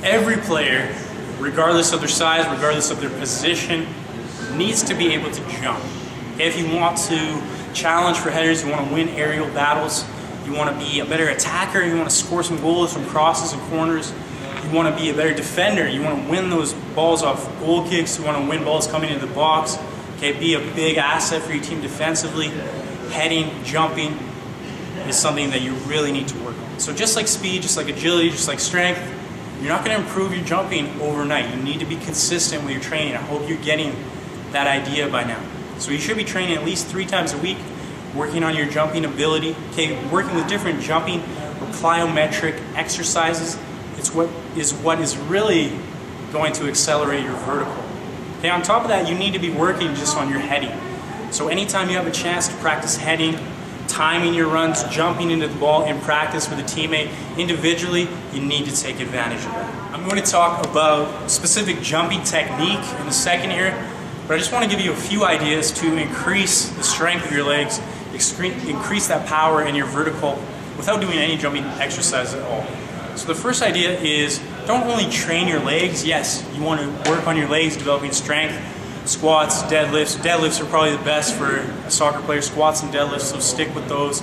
Every player, regardless of their size, regardless of their position, needs to be able to jump. Okay, if you want to challenge for headers, you want to win aerial battles, you want to be a better attacker, you want to score some goals from crosses and corners, you want to be a better defender, you want to win those balls off goal kicks, you want to win balls coming into the box, okay, be a big asset for your team defensively. Heading, jumping is something that you really need to work on. So just like speed, just like agility, just like strength, you're not going to improve your jumping overnight. You need to be consistent with your training. I hope you're getting that idea by now. So you should be training at least 3 times a week, working on your jumping ability, okay, working with different jumping or plyometric exercises. It's what is really going to accelerate your vertical. Okay, on top of that, you need to be working just on your heading. So anytime you have a chance to practice heading, timing your runs, jumping into the ball in practice with a teammate, individually, you need to take advantage of that. I'm going to talk about specific jumping technique in a second here, but I just want to give you a few ideas to increase the strength of your legs, increase that power in your vertical without doing any jumping exercise at all. So the first idea is don't only train your legs. Yes, you want to work on your legs, developing strength, squats, deadlifts. Deadlifts are probably the best for a soccer player, squats and deadlifts, so stick with those.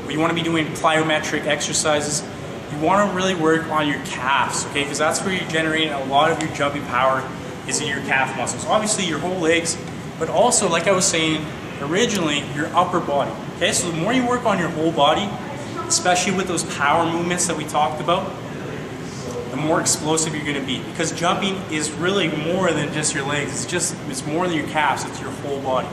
But you want to be doing plyometric exercises. You want to really work on your calves, okay, because that's where you're generating a lot of your jumping power is in your calf muscles. Obviously your whole legs, but also, like I was saying originally, your upper body. Okay, so the more you work on your whole body, especially with those power movements that we talked about, the more explosive you're going to be. Because jumping is really more than just your legs. It's more than your calves. It's your whole body.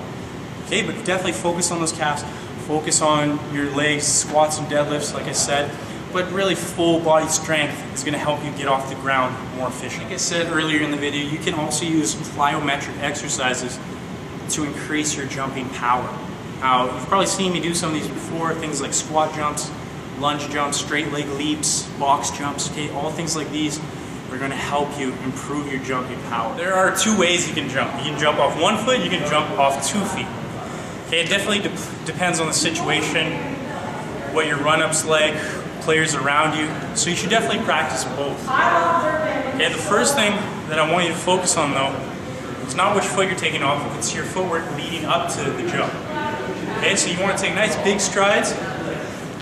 Okay, but definitely focus on those calves. Focus on your legs, squats and deadlifts, like I said. But really, full body strength is going to help you get off the ground more efficient. Like I said earlier in the video, you can also use plyometric exercises to increase your jumping power. Now, you've probably seen me do some of these before, things like squat jumps, lunge jumps, straight leg leaps, box jumps, okay, all things like these are going to help you improve your jumping power. There are 2 ways you can jump. You can jump off 1 foot, you can jump off 2 feet. Okay, it definitely depends on the situation, what your run-up's like, players around you, so you should definitely practice both. Okay, the first thing that I want you to focus on though, is not which foot you're taking off, it's your footwork leading up to the jump. Okay, so you want to take nice big strides.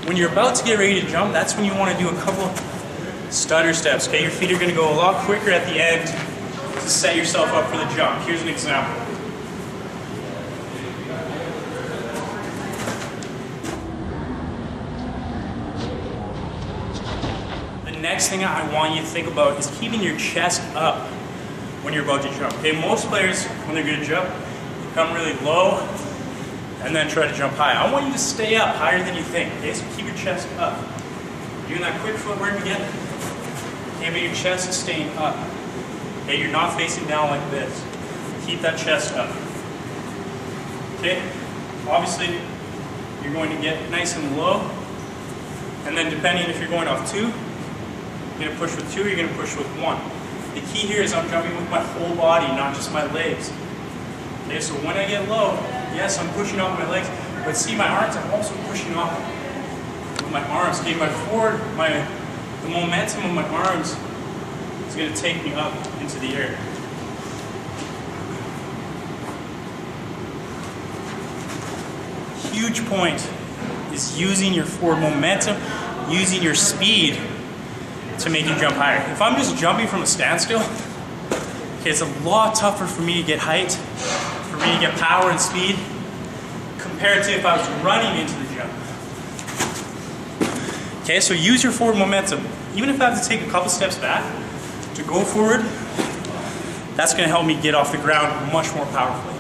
When you're about to get ready to jump, that's when you want to do a couple stutter steps. Okay, your feet are going to go a lot quicker at the end to set yourself up for the jump. Here's an example. The next thing I want you to think about is keeping your chest up when you're about to jump. Okay, most players, when they're going to jump, they come really low and then try to jump high. I want you to stay up higher than you think, okay? So keep your chest up. Doing that quick footwork again. Okay, but your chest is staying up. Okay, you're not facing down like this. Keep that chest up. Okay, obviously, you're going to get nice and low. And then depending if you're going off 2, you're gonna push with 2, or you're gonna push with 1. The key here is I'm jumping with my whole body, not just my legs. Okay, so when I get low, yes, I'm pushing off my legs, but see my arms, I'm also pushing off with my arms. Okay, the momentum of my arms is going to take me up into the air. Huge point is using your forward momentum, using your speed to make you jump higher. If I'm just jumping from a standstill, okay, it's a lot tougher for me to get height, for me to get power and speed, compared to if I was running into the jump. Okay, so use your forward momentum. Even if I have to take a couple steps back to go forward, that's going to help me get off the ground much more powerfully.